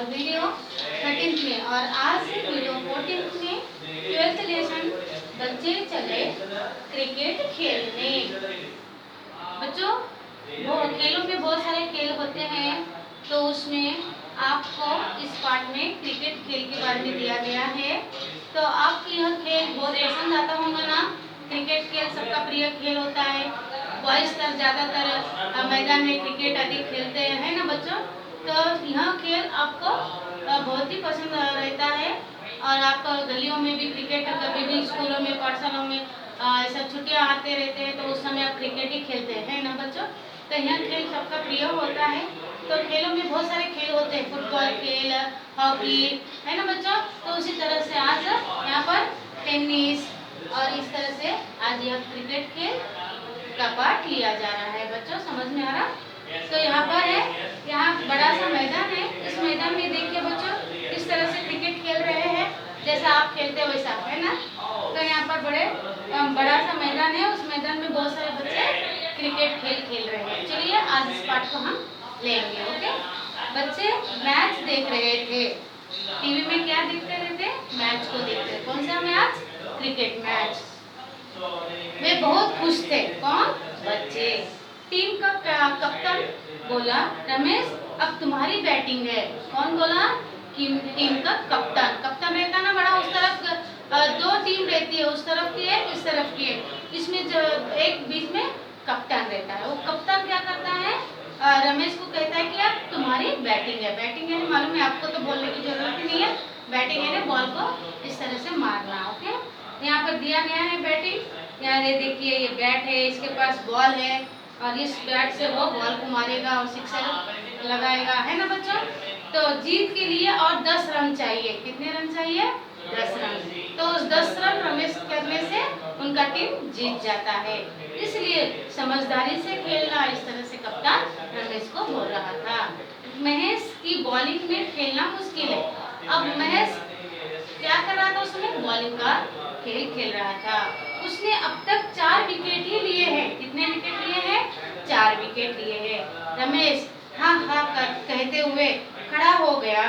और video 13th में, और आज वीडियो 14th में 12th लेसन बच्चे चले क्रिकेट खेलने। बच्चों, वो खेलों में बहुत सारे खेल होते हैं, तो उसमें आपको इस पार्ट में क्रिकेट खेल के बारे में दिया गया है। तो आपको यह खेल बहुत पसंद आता होगा ना। क्रिकेट खेल सबका प्रिय खेल होता है। बॉयज तर ज़्यादातर मैदान में क्रिकेट अधिक खेलते हैं ना बच्चों। तो यह खेल आपको बहुत ही पसंद रहता है, और आप गलियों में भी क्रिकेट, कभी भी स्कूलों में, पाठशालाओं में ऐसा छुट्टियाँ आते रहते हैं, तो उस समय आप क्रिकेट ही खेलते हैं ना बच्चों। तो यह खेल सबका प्रिय होता है। तो खेलों में बहुत सारे खेल होते हैं, फुटबॉल खेल, हॉकी, है ना बच्चों। तो उसी तरह से आज यहाँ पर टेनिस, और इस तरह से आज यह क्रिकेट खेल का पाठ लिया जा रहा है। बच्चों, समझ में आ रहा? तो यहाँ पर है, यहाँ बड़ा सा मैदान है। इस मैदान में देखिए बच्चों, इस तरह से क्रिकेट खेल रहे हैं, जैसा आप खेलते हो वैसा, है ना। तो यहाँ पर बड़ा सा मैदान है, उस मैदान में बहुत सारे बच्चे क्रिकेट खेल रहे हैं। चलिए आज इस पाठ को हम लेंगे। ओके बच्चे, मैच देख रहे थे। टीवी में क्या देखते रहते? मैच को देखते। कौन सा मैच? Cricket match. वे बहुत खुश थे। कौन? बच्चे। टीम का कप्तान बोला, रमेश अब तुम्हारी बैटिंग है। कौन बोला? टीम का कप्तान। कप्तान रहता ना बड़ा, उस तरफ दो टीम रहती है, उस तरफ की है, इस तरफ की है। इसमें जो एक बीच में कप्तान रहता है, वो कप्तान क्या करता है? रमेश को कहता है कि अब तुम्हारी बैटिंग है। बैटिंग है मालूम है आपको, तो बोलने की जरूरत ही नहीं है। बैटिंग है ना, बॉल को इस तरह से मारना। ओके, यहाँ पर दिया गया है बैटिंग। यहाँ ये देखिए, ये बैट है, इसके पास बॉल है, और इस बैट से वो बॉल को मारेगा और सिक्सर लगाएगा, है ना बच्चों। तो जीत के लिए और 10 रन चाहिए। कितने रन चाहिए? 10 रन। तो उस 10 रन रमेश करने से उनका टीम जीत जाता है। इसलिए समझदारी से खेलना, इस तरह से कप्तान रमेश को बोल रहा था। महेश की बॉलिंग में खेलना मुश्किल है। अब महेश क्या कर रहा था? उसमें बॉलिंग का खेल खेल रहा था। उसने अब तक 4 विकेट ही लिए हैं। कितने विकेट लिए हैं? 4 विकेट लिए हैं। रमेश हाँ हाँ कहते हुए खड़ा हो गया,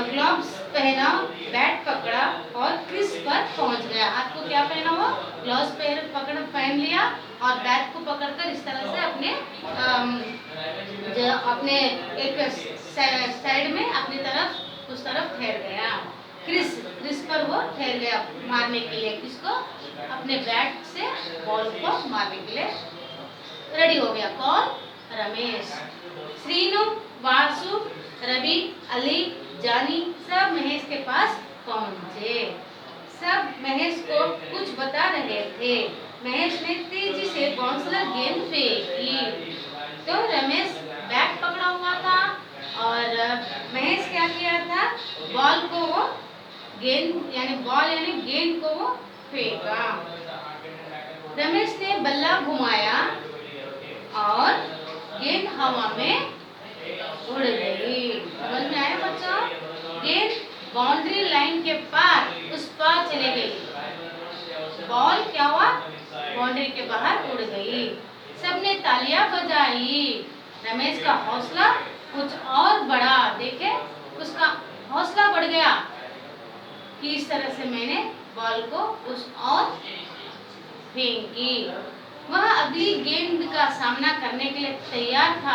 ग्लव्स पहना, बैट पकड़ा और क्रीज पर पहुंच गया। हाथ को क्या पहना? वो ग्लव्स पहन लिया, और बैट को पकड़कर इस तरह से अपने एक साइड में अपनी तरफ, उस तरफ ठहर गया। क्रीज पर वो ठहर गया मारने के लिए। किसको? अपने बैट से बॉल को मारने के लिए रेडी हो गया। कौन? रमेश। श्रीनु, वासु, रवि, अली, जानी सब महेश के पास पहुंचे। सब महेश को कुछ बता रहे थे। महेश ने तेजी से बाउंसर गेंद फेंकी, तो रमेश बैट पकड़ा हुआ था, और महेश क्या किया था? बॉल को वो गेंद यानी गेंद को वो फेंका। रमेश ने बल्ला घुमाया और गेंद हवा में उड़ गई। समझ में आया बच्चों? गेंद बाउंड्री लाइन के पार, उस पार चली गई। बॉल क्या हुआ? बाउंड्री के बाहर उड़ गई। सबने तालियां बजाई। रमेश का हौसला कुछ और बढ़ा। देखे, उसका हौसला बढ़ गया कि इस तरह से मैंने बॉल को उस और फेंकी। वह अगली गेंद का सामना करने के लिए तैयार था।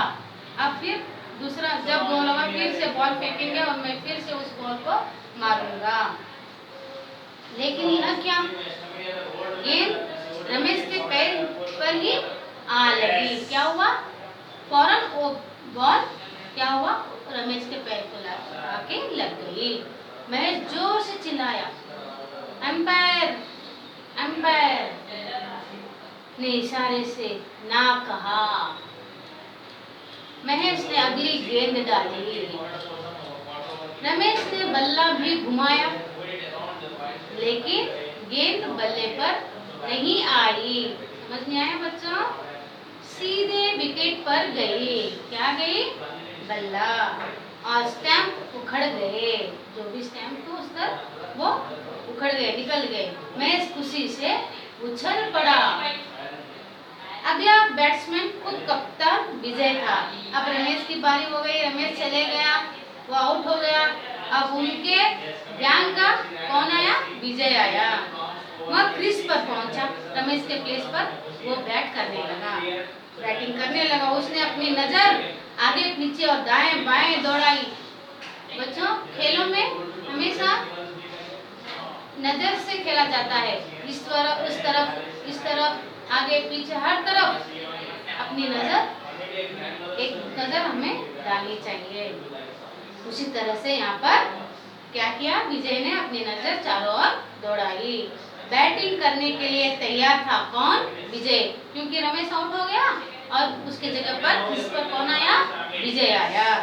अब फिर दूसरा जब बॉल होगा, फिर से बॉल फेंकेंगे और मैं फिर से उस बॉल को मारूंगा। लेकिन यह क्या? गेंद रमेश के पैर पर ही आ लगी। क्या हुआ? फौरन वो बॉल क्या हुआ? रमेश के पैर को आके लग गई। महेश जोर से चिल्लाया, अंपायर अंपायर ने इशारे से ना कहा। महेश ने अगली गेंद डाली। रमेश ने बल्ला भी घुमाया, लेकिन गेंद बल्ले पर नहीं आई। समझ में आया बच्चों? सीधे विकेट पर गई। क्या गई? बल्ला। और स्टैंप उखड़ गए। जो भी स्टैंप थे उस पर वो उखड़ गए, निकल गए। महेश खुशी से उछल पड़ा। अगला बैट्समैन खुद कप्तान विजय था। अब रमेश की बारी हो गई। रमेश चले गया, वो आउट हो गया। अब उनके गैंग का कौन आया? विजय आया। वह क्रीज पर पहुंचा, रमेश के प्लेस पर वो बैट करने लगा, बैटिंग करने लगा। उसने अपनी नजर आगे पीछे और दाएं बाएं दौड़ाई। बच्चों, खेलों में हमेशा नजर से खेला जाता है। इस तरफ, उस तरफ, इस तरफ, आगे पीछे, हर तरफ अपनी नजर, एक नजर हमें डालनी चाहिए। उसी तरह से यहाँ पर क्या किया? विजय ने अपनी नजर चारों ओर दौड़ाई। बैटिंग करने के लिए तैयार था कौन? विजय, क्योंकि रमेश आउट हो गया और उसके जगह पर इस पर कौन आया? विजय आया।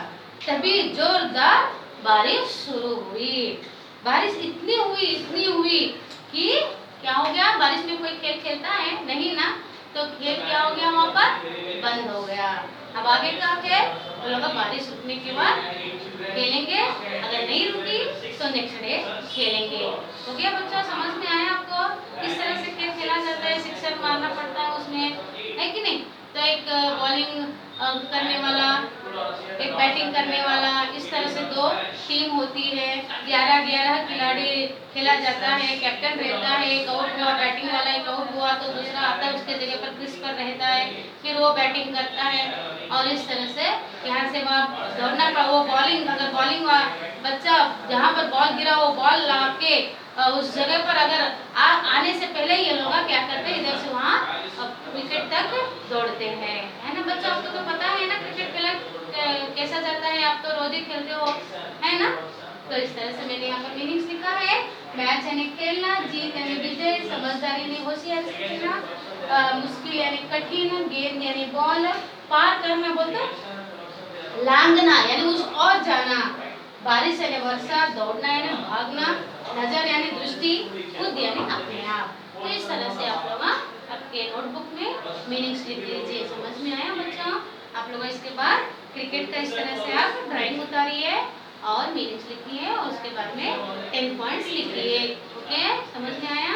तभी जोरदार बारिश शुरू हुई। बारिश इतनी हुई कि क्या हो गया? बारिश में कोई खेल खेलता है नहीं ना, तो खेल क्या हो गया? वहाँ पर बंद हो गया। अब आगे का खेल तो लगा बारिश रुकने के बाद खेलेंगे, अगर नहीं रुकी तो नेक्स्ट डे खेलेंगे। तो क्या बच्चों, समझ में आया आपको किस तरह से खेल खेला जाता है? सिक्सर मारना पड़ता है उसमें, है कि नहीं? तो एक बॉलिंग करने वाला, एक बैटिंग करने वाला, इस तरह से दो टीम होती है। 11-11 खिलाड़ी खेला जाता है, कैप्टन रहता है, एक आउट हुआ बैटिंग वाला, एक आउट हुआ तो दूसरा आता है उसके जगह पर क्रीज पर रहता है, फिर वो बैटिंग करता है और इस तरह से यहाँ से वहाँ दौड़ना पड़ा। वो बॉलिंग, अगर बॉलिंग बच्चा जहाँ पर बॉल गिरा वो बॉल ला के उस जगह पर अगर आने से पहले ये लोग क्या करते हैं? इधर से वहाँ विकेट तक दौड़ते हैं, है ना बच्चों? आपको तो पता है ना क्रिकेट खेला कैसा जाता है, आप तो रोज ही खेलते हो, है ना? तो इस तरह से मैंने यहाँ पर मीनिंग्स लिखा है। मैच यानी खेलना, जीत यानी विजय, समझदारी यानी होशियार खेलना, मुश्किल यानी कठिन, गेंद यानी बॉल, पार करना बोलते लांघना यानी उस और जाना, बारिश यानी वर्षा, दौड़ना यानी भागना, नजर यानी दृष्टि, खुद यानी अपने आप। तो इस तरह से आप लोग आपके नोटबुक में मीनिंग्स लिख लीजिए। समझ में आया बच्चों? आप लोग इसके बाद क्रिकेट का इस तरह से आप ड्राइंग उतारिए और मीनिंग्स लिखिए और उसके बाद में 10 पॉइंट्स लिखिए। ओके, समझ में आया?